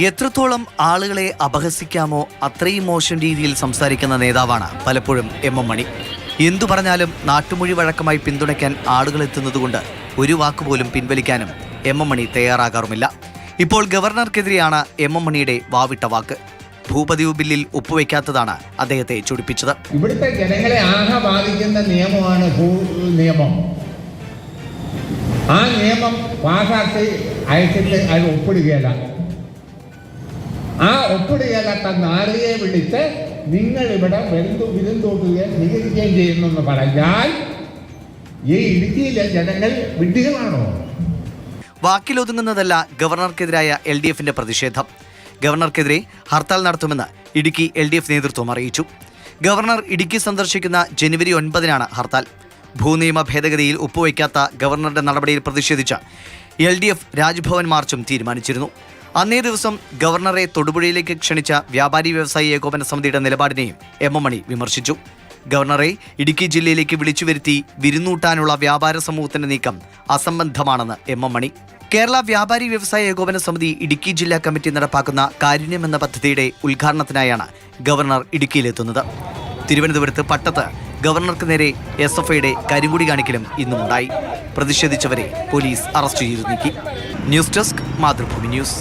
എത്രത്തോളം ആളുകളെ അപഹസിക്കാമോ അത്രയും മോശം രീതിയിൽ സംസാരിക്കുന്ന നേതാവാണ് പലപ്പോഴും എം മണി. എന്തു പറഞ്ഞാലും നാട്ടുമൊഴി വഴക്കമായി പിന്തുണയ്ക്കാൻ ആളുകൾ എത്തുന്നതുകൊണ്ട് ഒരു വാക്കുപോലും പിൻവലിക്കാനും എം മണി തയ്യാറാകാറുമില്ല. ഇപ്പോൾ ഗവർണർക്കെതിരെയാണ് എം മണിയുടെ വാവിട്ട വാക്ക്. ഭൂപതിവ് ബില്ലിൽ ഒപ്പുവെക്കാത്തതാണ് അദ്ദേഹത്തെ ചൊടിപ്പിച്ചത്. ഇവിടുത്തെ ജനങ്ങളെ ആകെ ബാധിക്കുന്ന നിയമമാണ് നിയമം. ആ നിയമം പാസാക്കി അയച്ചിട്ട് അത് ഒപ്പിടുകയല്ല. ആ ഒപ്പിടുകയല്ലാത്ത നാരിയെ വിളിച്ച് നിങ്ങൾ ഇവിടെ വിരുന്തോട്ടുകയും സ്വീകരിക്കുകയും ചെയ്യുന്നെന്ന് പറഞ്ഞാൽ ഈ ഇടുക്കിയിലെ ജനങ്ങൾ വിഡ്ഢികളാണോ? വാക്കിലൊതുങ്ങുന്നതല്ല ഗവർണർക്കെതിരായ LDFന്റെ പ്രതിഷേധം. ഗവർണർക്കെതിരെ ഹർത്താൽ നടത്തുമെന്ന് ഇടുക്കി LDF നേതൃത്വം അറിയിച്ചു. ഗവർണർ ഇടുക്കി സന്ദർശിക്കുന്ന ജനുവരി 9-നാണ് ഹർത്താൽ. ഭൂനിയമ ഭേദഗതിയിൽ ഒപ്പുവയ്ക്കാത്ത ഗവർണറുടെ നടപടിയിൽ പ്രതിഷേധിച്ച് LDF രാജ്ഭവൻ മാർച്ചും തീരുമാനിച്ചിരുന്നു. അന്നേ ദിവസം ഗവർണറെ തൊടുപുഴയിലേക്ക് ക്ഷണിച്ച വ്യാപാരി വ്യവസായി ഏകോപന സമിതിയുടെ നിലപാടിനെയും എം മണി വിമർശിച്ചു. ഗവർണറെ ഇടുക്കി ജില്ലയിലേക്ക് വിളിച്ചു വരുത്തി വിരുന്നൂട്ടാനുള്ള വ്യാപാര സമൂഹത്തിന്റെ നീക്കം അസംബന്ധമാണെന്ന് എം മണി. കേരള വ്യാപാരി വ്യവസായ ഏകോപന സമിതി ഇടുക്കി ജില്ലാ കമ്മിറ്റി നടപ്പാക്കുന്ന കാരുണ്യം എന്ന പദ്ധതിയുടെ ഉദ്ഘാടനത്തിനായാണ് ഗവർണർ ഇടുക്കിയിലെത്തുന്നത്. തിരുവനന്തപുരത്ത് പട്ടത്ത് ഗവർണർക്ക് നേരെ SFIയുടെ കരിങ്കൊടി കാണിക്കലും ഇന്നുമുണ്ടായി. പ്രതിഷേധിച്ചവരെ പോലീസ് അറസ്റ്റ് ചെയ്തു നീക്കി. News desk, Mathrubhumi news.